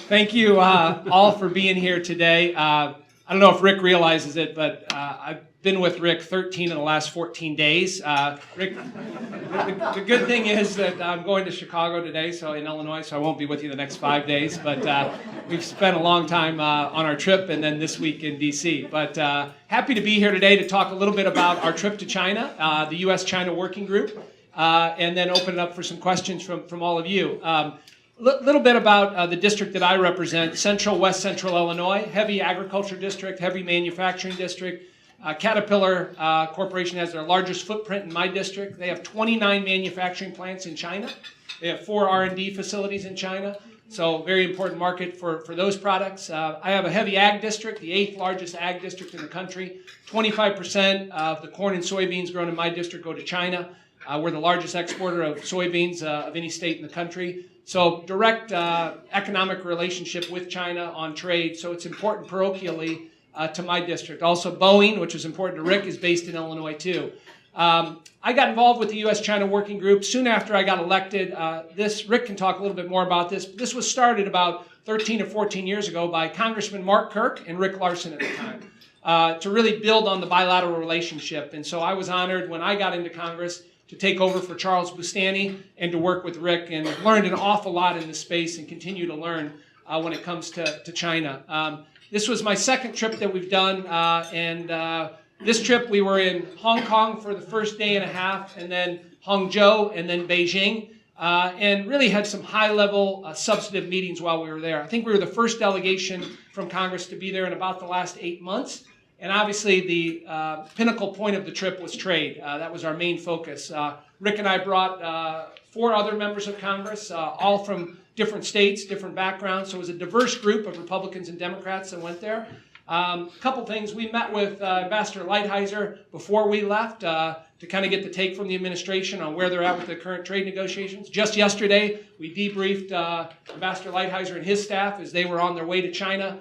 Thank you all for being here today. I don't know if Rick realizes it, but I've been with Rick 13 of the last 14 days. Rick, the good thing is that I'm going to Chicago today, so in Illinois, so I won't be with you the next 5 days. But we've spent a long time on our trip, and then this week in D.C. But happy to be here today to talk a little bit about our trip to China, the U.S. China Working Group, and then open it up for some questions from all of you. Little bit about the district that I represent, West Central Illinois, heavy agriculture district, heavy manufacturing district. Caterpillar Corporation has their largest footprint in my district. They have 29 manufacturing plants in China. They have 4 R&D facilities in China, so very important market for those products. I have a heavy ag district, the 8th largest ag district in the country. 25% of the corn and soybeans grown in my district go to China. We're the largest exporter of soybeans of any state in the country. So direct economic relationship with China on trade, so it's important parochially to my district. Also Boeing, which is important to Rick, is based in Illinois too. I got involved with the U.S. China Working Group soon after I got elected. Rick can talk a little bit more about this. This was started about 13 or 14 years ago by Congressman Mark Kirk and Rick Larsen at the time to really build on the bilateral relationship. And so I was honored when I got into Congress to take over for Charles Bustani and to work with Rick, and learned an awful lot in this space and continue to learn when it comes to China. This was my second trip that we've done, and this trip we were in Hong Kong for the first day and a half, and then Hangzhou, and then Beijing, and really had some high-level substantive meetings while we were there. I think we were the first delegation from Congress to be there in about the last 8 months. And obviously, the pinnacle point of the trip was trade. That was our main focus. Rick and I brought 4 other members of Congress, all from different states, different backgrounds. So it was a diverse group of Republicans and Democrats that went there. A couple things. We met with Ambassador Lighthizer before we left to kind of get the take from the administration on where they're at with the current trade negotiations. Just yesterday, we debriefed Ambassador Lighthizer and his staff as they were on their way to China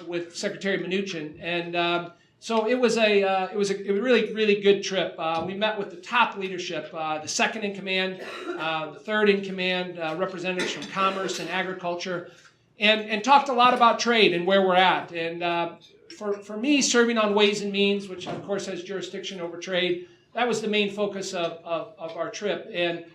with Secretary Mnuchin, and so it was a really good trip. We met with the top leadership, the second in command, the third in command, representatives from commerce and agriculture, and talked a lot about trade and where we're at. And for me, serving on Ways and Means, which of course has jurisdiction over trade, that was the main focus of our trip. And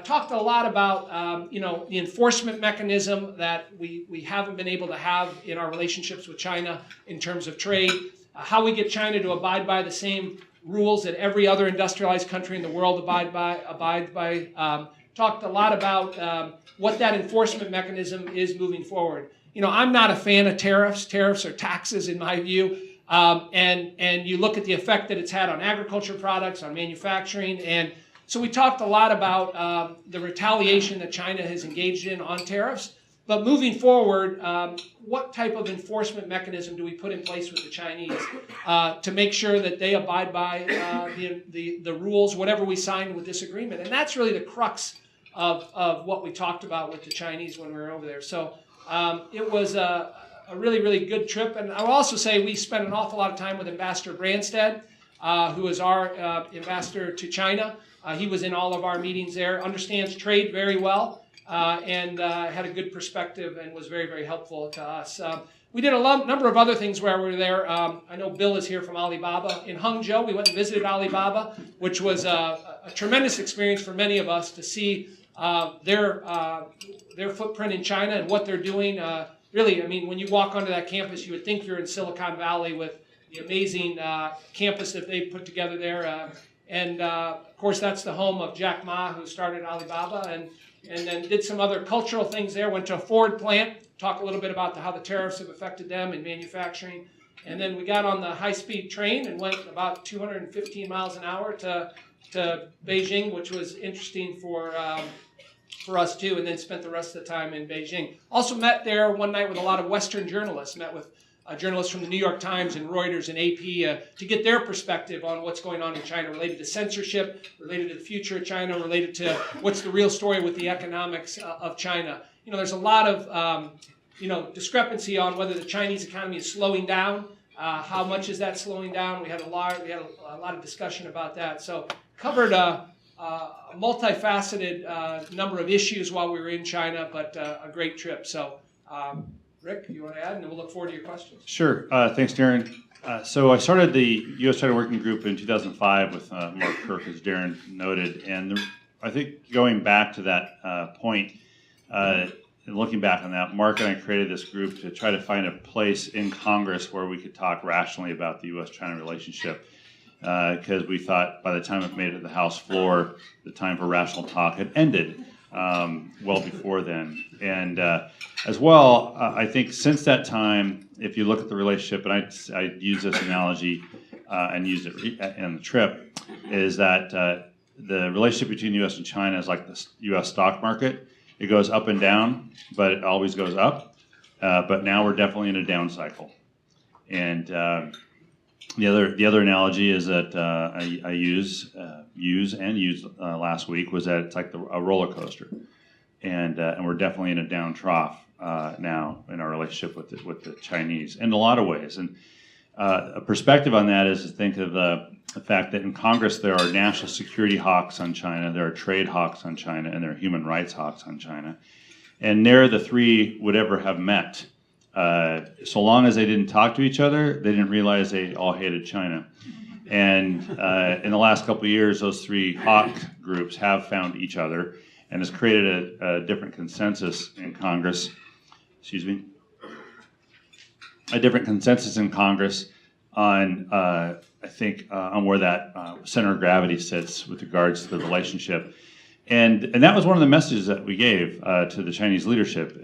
talked a lot about the enforcement mechanism that we haven't been able to have in our relationships with China in terms of trade, how we get China to abide by the same rules that every other industrialized country in the world abide by. Talked a lot about what that enforcement mechanism is moving forward. I'm not a fan of tariffs. Tariffs are taxes in my view. And you look at the effect that it's had on agriculture products, on manufacturing, and so we talked a lot about the retaliation that China has engaged in on tariffs. But moving forward, what type of enforcement mechanism do we put in place with the Chinese to make sure that they abide by the rules, whatever we sign with this agreement? And that's really the crux of what we talked about with the Chinese when we were over there. So it was a really, really good trip. And I'll also say we spent an awful lot of time with Ambassador Branstad, who is our ambassador to China. He was in all of our meetings there, understands trade very well, and had a good perspective and was very, very helpful to us. We did a number of other things while we were there. I know Bill is here from Alibaba. In Hangzhou, we went and visited Alibaba, which was a tremendous experience for many of us to see their footprint in China and what they're doing. Really, I mean, when you walk onto that campus, you would think you're in Silicon Valley with the amazing campus that they put together there. And of course, that's the home of Jack Ma, who started Alibaba, and then did some other cultural things there. Went to a Ford plant, talk a little bit about how the tariffs have affected them in manufacturing. And then we got on the high-speed train and went about 215 miles an hour to Beijing, which was interesting for us too, and then spent the rest of the time in Beijing. Also met there one night with a lot of Western journalists, met with journalists from the New York Times and Reuters and AP to get their perspective on what's going on in China related to censorship, related to the future of China, related to what's the real story with the economics of China. There's a lot of discrepancy on whether the Chinese economy is slowing down. How much is that slowing down? We had a lot of discussion about that. So covered a multifaceted number of issues while we were in China, but a great trip. So Rick, you want to add, and then we'll look forward to your questions. Sure. Thanks, Darin. So I started the U.S. China Working Group in 2005 with Mark Kirk, as Darin noted, and I think going back to that point, and looking back on that, Mark and I created this group to try to find a place in Congress where we could talk rationally about the U.S.-China relationship, because we thought by the time it made it to the House floor, the time for rational talk had ended well before then. And as well, I think since that time, if you look at the relationship, and I use this analogy and used it in the trip, is that the relationship between the U.S. and China is like the U.S. stock market. It goes up and down, but it always goes up. But now we're definitely in a down cycle. And the other analogy is that I used last week was that it's like a roller coaster, and we're definitely in a down trough now in our relationship with the Chinese in a lot of ways. And a perspective on that is to think of the fact that in Congress there are national security hawks on China, there are trade hawks on China, and there are human rights hawks on China. And ne'er the three would ever have met. So long as they didn't talk to each other, they didn't realize they all hated China. And in the last couple of years, those three hawk groups have found each other and has created a different consensus in Congress. Excuse me. A different consensus in Congress on, I think, on where that center of gravity sits with regards to the relationship. And that was one of the messages that we gave to the Chinese leadership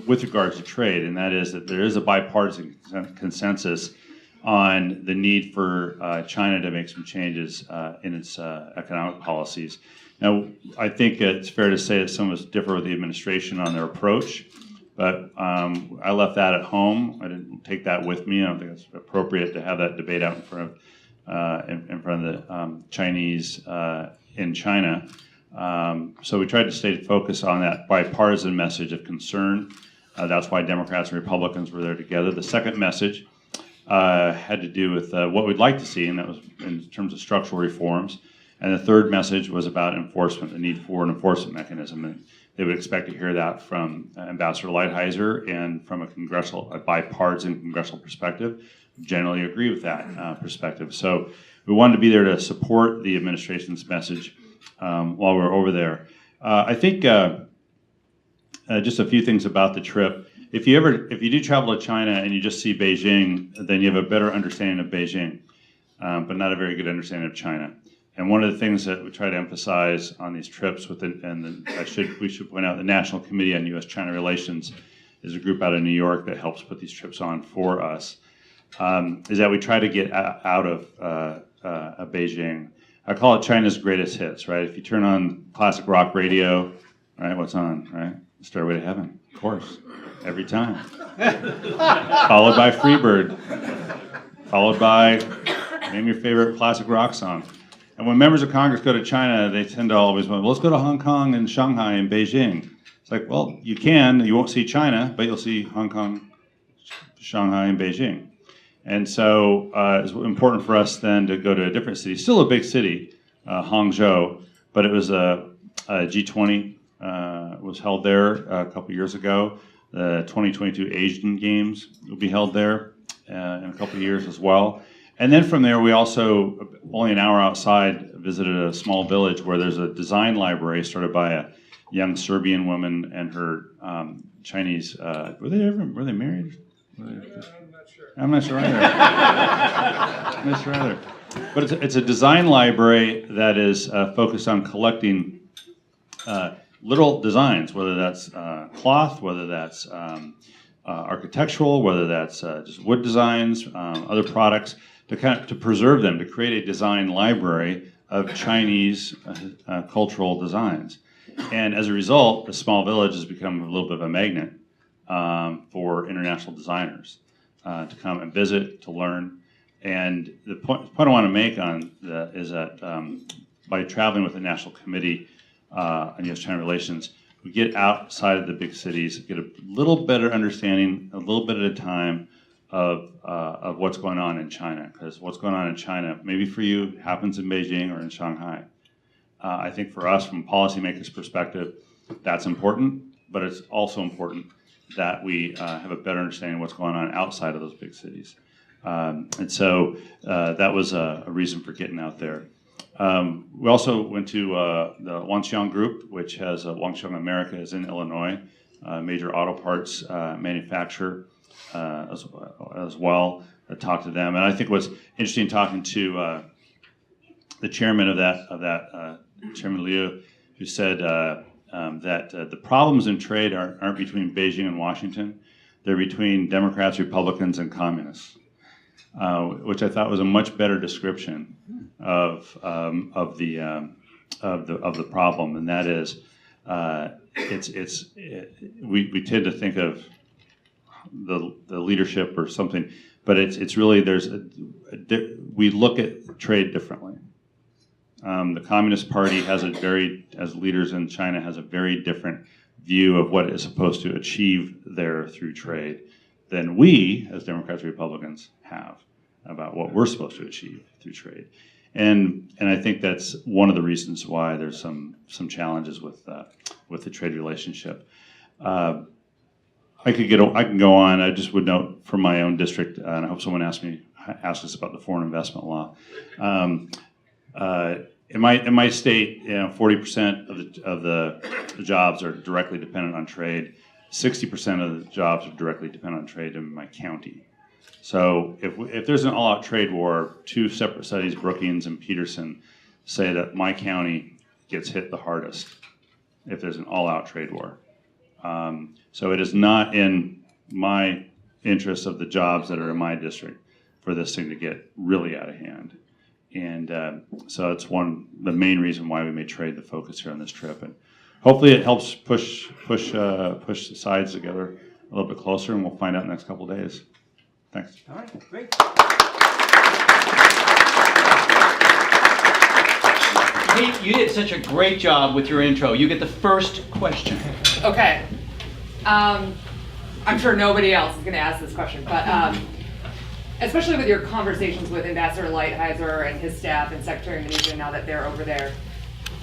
with regards to trade, and that is that there is a bipartisan consensus on the need for China to make some changes in its economic policies. Now, I think it's fair to say that some of us differ with the administration on their approach, but I left that at home. I didn't take that with me. I don't think it's appropriate to have that debate out in front of the Chinese in China. So we tried to stay focused on that bipartisan message of concern. That's why Democrats and Republicans were there together. The second message had to do with what we'd like to see, and that was in terms of structural reforms. And the third message was about enforcement, the need for an enforcement mechanism. And they would expect to hear that from Ambassador Lighthizer and from a bipartisan congressional perspective. Generally agree with that perspective. So we wanted to be there to support the administration's message while we were over there. I think just a few things about the trip. If you do travel to China and you just see Beijing, then you have a better understanding of Beijing, but not a very good understanding of China. And one of the things that we try to emphasize on these trips, we should point out, the National Committee on U.S. China Relations is a group out of New York that helps put these trips on for us, is that we try to get out of Beijing. I call it China's greatest hits, right? If you turn on classic rock radio, right, what's on, right? Stairway to Heaven, of course, every time. Followed by Freebird, followed by name your favorite classic rock song. And when members of Congress go to China, they tend to always want, well, let's go to Hong Kong and Shanghai and Beijing. It's like, well, you won't see China, but you'll see Hong Kong, Shanghai, and Beijing. And so it's important for us then to go to a different city, still a big city, Hangzhou, but it was a G20 was held there a couple years ago. The 2022 Asian Games will be held there in a couple of years as well. And then from there, we also, only an hour outside, visited a small village where there's a design library started by a young Serbian woman and her Chinese, were they married? I'm not sure either. I'm not sure either. But it's a design library that is focused on collecting little designs, whether that's cloth, whether that's architectural, whether that's just wood designs, other products, to preserve them, to create a design library of Chinese cultural designs. And as a result, the small village has become a little bit of a magnet for international designers to come and visit, to learn. And the point I want to make on that is that by traveling with the National Committee on U.S. China Relations, we get outside of the big cities, get a little better understanding, a little bit at a time, of what's going on in China. Because what's going on in China, maybe for you, happens in Beijing or in Shanghai. I think for us, from a policymaker's perspective, that's important, but it's also important that we have a better understanding of what's going on outside of those big cities. And so that was a reason for getting out there. We also went to the Wanxiang Group, which has Wanxiang America is in Illinois, major auto parts manufacturer as well. I talked to them, and I think what's interesting talking to the chairman of that Chairman Liu, who said that the problems in trade aren't between Beijing and Washington; they're between Democrats, Republicans, and communists. Which I thought was a much better description of the problem, and that is, we tend to think of the leadership or something, but it's really we look at trade differently. The Communist Party has as leaders in China, has a very different view of what it is supposed to achieve there through trade than we, as Democrats and Republicans, have about what we're supposed to achieve through trade. And I think that's one of the reasons why there's some challenges with the trade relationship. I can go on. I just would note from my own district, and I hope someone asks us about the foreign investment law. In my state, 40% of the jobs are directly dependent on trade. 60% of the jobs are directly dependent on trade in my county. So if there's an all-out trade war, two separate studies, Brookings and Peterson, say that my county gets hit the hardest if there's an all-out trade war. So it is not in my interest of the jobs that are in my district for this thing to get really out of hand. And so it's the main reason why we made trade the focus here on this trip. And hopefully it helps push the sides together a little bit closer, and we'll find out in the next couple of days. Thanks. All right, great. Kate, you did such a great job with your intro. You get the first question. Okay. I'm sure nobody else is going to ask this question, but especially with your conversations with Ambassador Lighthizer and his staff and Secretary Mnuchin now that they're over there,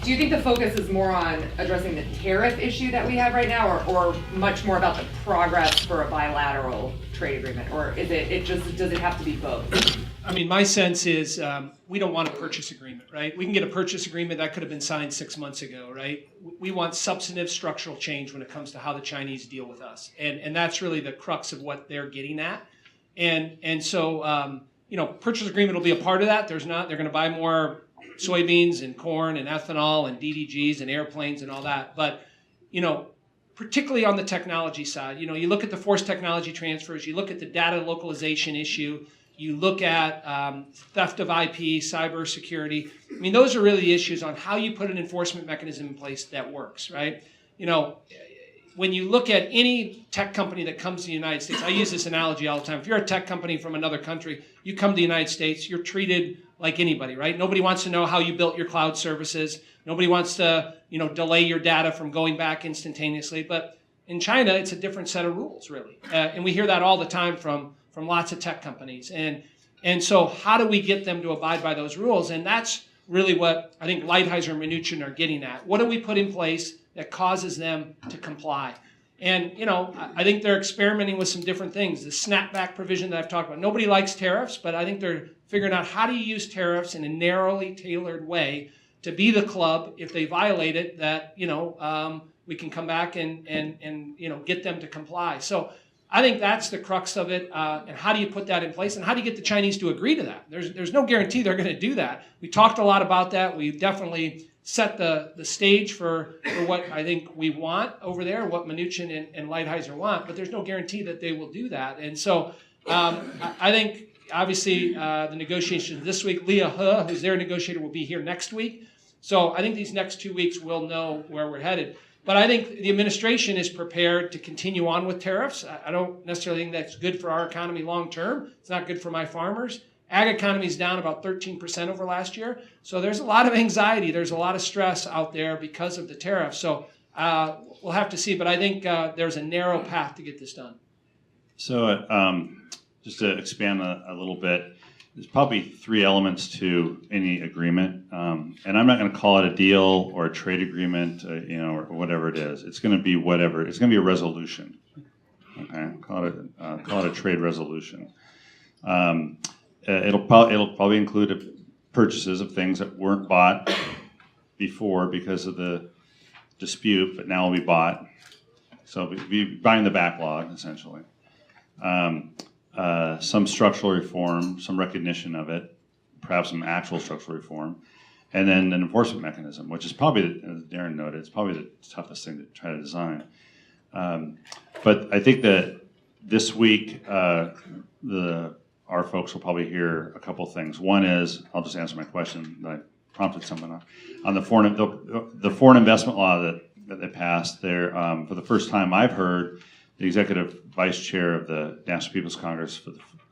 do you think the focus is more on addressing the tariff issue that we have right now, or much more about the progress for a bilateral trade agreement, or is does it have to be both? I mean, my sense is we don't want a purchase agreement, right? We can get a purchase agreement that could have been signed 6 months ago, right? We want substantive structural change when it comes to how the Chinese deal with us, and that's really the crux of what they're getting at. And so purchase agreement will be a part of that. They're going to buy more soybeans and corn and ethanol and DDGs and airplanes and all that. But, particularly on the technology side, you look at the forced technology transfers, you look at the data localization issue, you look at theft of IP, cybersecurity. I mean, those are really the issues on how you put an enforcement mechanism in place that works, right? When you look at any tech company that comes to the United States, I use this analogy all the time. If you're a tech company from another country, you come to the United States, you're treated like anybody, right? Nobody wants to know how you built your cloud services. Nobody wants to, delay your data from going back instantaneously. But in China, it's a different set of rules, really. And we hear that all the time from lots of tech companies. And so how do we get them to abide by those rules? And that's really what I think Lighthizer and Mnuchin are getting at. What do we put in place that causes them to comply? And, I think they're experimenting with some different things. The snapback provision that I've talked about. Nobody likes tariffs, but I think they're figuring out how do you use tariffs in a narrowly tailored way to be the club if they violate it, that, we can come back and get them to comply. So I think that's the crux of it. And how do you put that in place? And how do you get the Chinese to agree to that? There's no guarantee they're going to do that. We talked a lot about that. We definitely set the stage for what I think we want over there, what Mnuchin and Lighthizer want, but there's no guarantee that they will do that. And so I think, obviously, the negotiations this week, Leah He, who's their negotiator, will be here next week. So I think these next 2 weeks we'll know where we're headed. But I think the administration is prepared to continue on with tariffs. I don't necessarily think that's good for our economy long term. It's not good for my farmers. Ag economy is down about 13% over last year. So there's a lot of anxiety. There's a lot of stress out there because of the tariffs. So we'll have to see. But I think there's a narrow path to get this done. So just to expand a little bit, there's probably 3 elements to any agreement. And I'm not going to call it a deal or a trade agreement, or whatever it is. It's going to be whatever. It's going to be a resolution. Okay, call it a trade resolution. It'll probably include purchases of things that weren't bought before because of the dispute, but now will be bought. So we'll be buying the backlog, essentially. Some structural reform, some recognition of it, perhaps some actual structural reform, and then an enforcement mechanism, which is probably, as Darin noted, it's probably the toughest thing to try to design. But I think that this week, our folks will probably hear a couple things. One is, I'll just answer my question that I prompted someone on the foreign investment law that they passed. There, for the first time, I've heard the executive vice chair of the National People's Congress.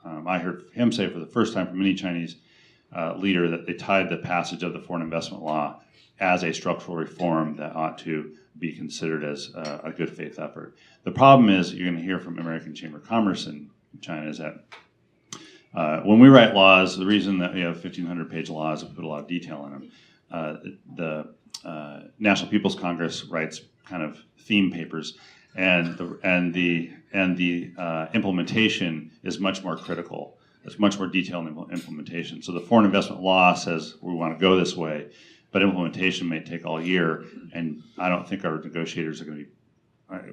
I heard him say for the first time from any Chinese leader that they tied the passage of the foreign investment law as a structural reform that ought to be considered as a good faith effort. The problem is, you're going to hear from American Chamber of Commerce in China, is that when we write laws, the reason that we have 1,500-page laws that put a lot of detail in them, the National People's Congress writes kind of theme papers, and the implementation is much more critical. There's much more detail in implementation. So the foreign investment law says we want to go this way, but implementation may take all year, and I don't think our negotiators are going to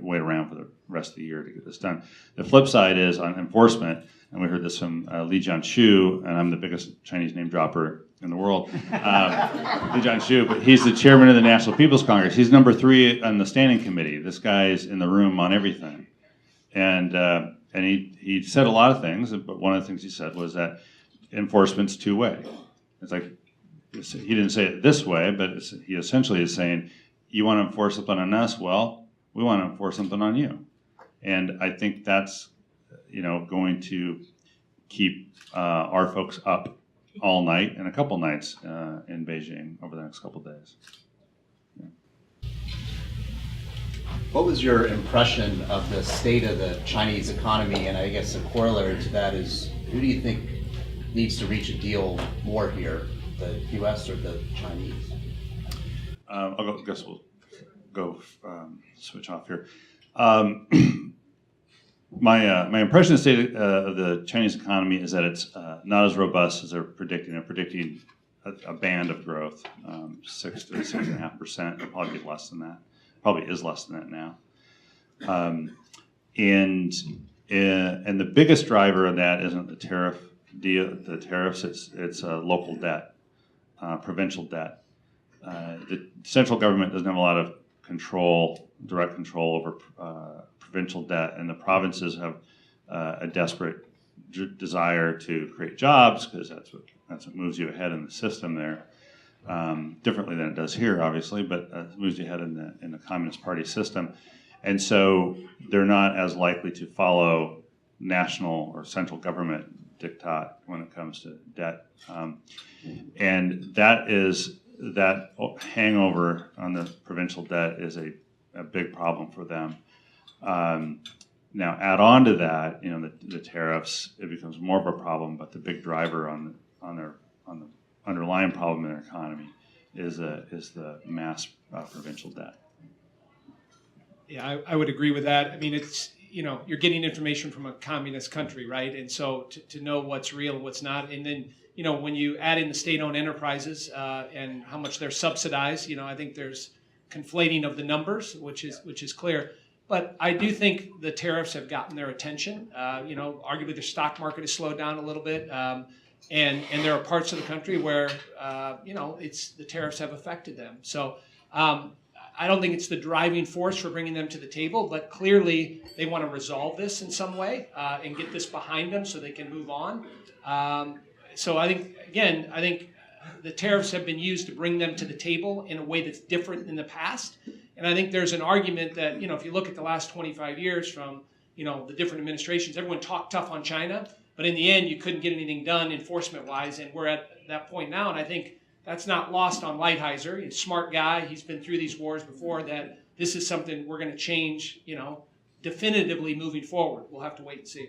wait around for the rest of the year to get this done. The flip side is on enforcement, and we heard this from Li Jianshu, and I'm the biggest Chinese name dropper in the world, Li Jianshu, but he's the chairman of the National People's Congress. He's number 3 on the standing committee. This guy's in the room on everything. And he said a lot of things, but one of the things he said was that enforcement's two-way. It's like, he didn't say it this way, but he essentially is saying, you want to enforce something on us? Well, we want to enforce something on you. And I think that's, going to keep our folks up all night and a couple nights in Beijing over the next couple days. Yeah. What was your impression of the state of the Chinese economy? And I guess a corollary to that is, who do you think needs to reach a deal more here, the U.S. or the Chinese? I guess we'll go switch off here. My impression of the state of the Chinese economy is that it's not as robust as they're predicting. They're predicting a band of growth, 6 to 6.5%. It'll probably be less than that. Probably is less than that now. And the biggest driver of that isn't the tariff deal. The tariffs. It's local debt, provincial debt. The central government doesn't have a lot of direct control over provincial debt, and the provinces have a desperate desire to create jobs because that's what moves you ahead in the system there. Differently than it does here, obviously, but it moves you ahead in the Communist Party system, and so they're not as likely to follow national or central government diktat when it comes to debt, and that hangover on the provincial debt is a big problem for them. Now, add on to that, the tariffs, it becomes more of a problem. But the big driver on the underlying problem in their economy is the mass provincial debt. Yeah, I would agree with that. I mean, it's you're getting information from a communist country, right? And so to know what's real and what's not, and then when you add in the state-owned enterprises and how much they're subsidized, I think there's conflating of the numbers, which is clear. But I do think the tariffs have gotten their attention. Arguably the stock market has slowed down a little bit, and there are parts of the country where the tariffs have affected them. So I don't think it's the driving force for bringing them to the table, but clearly they want to resolve this in some way and get this behind them so they can move on. So I think the tariffs have been used to bring them to the table in a way that's different than the past. And I think there's an argument that, if you look at the last 25 years from, the different administrations, everyone talked tough on China, but in the end, you couldn't get anything done enforcement-wise, and we're at that point now, and I think that's not lost on Lighthizer. He's a smart guy. He's been through these wars before, that this is something we're going to change, definitively moving forward. We'll have to wait and see.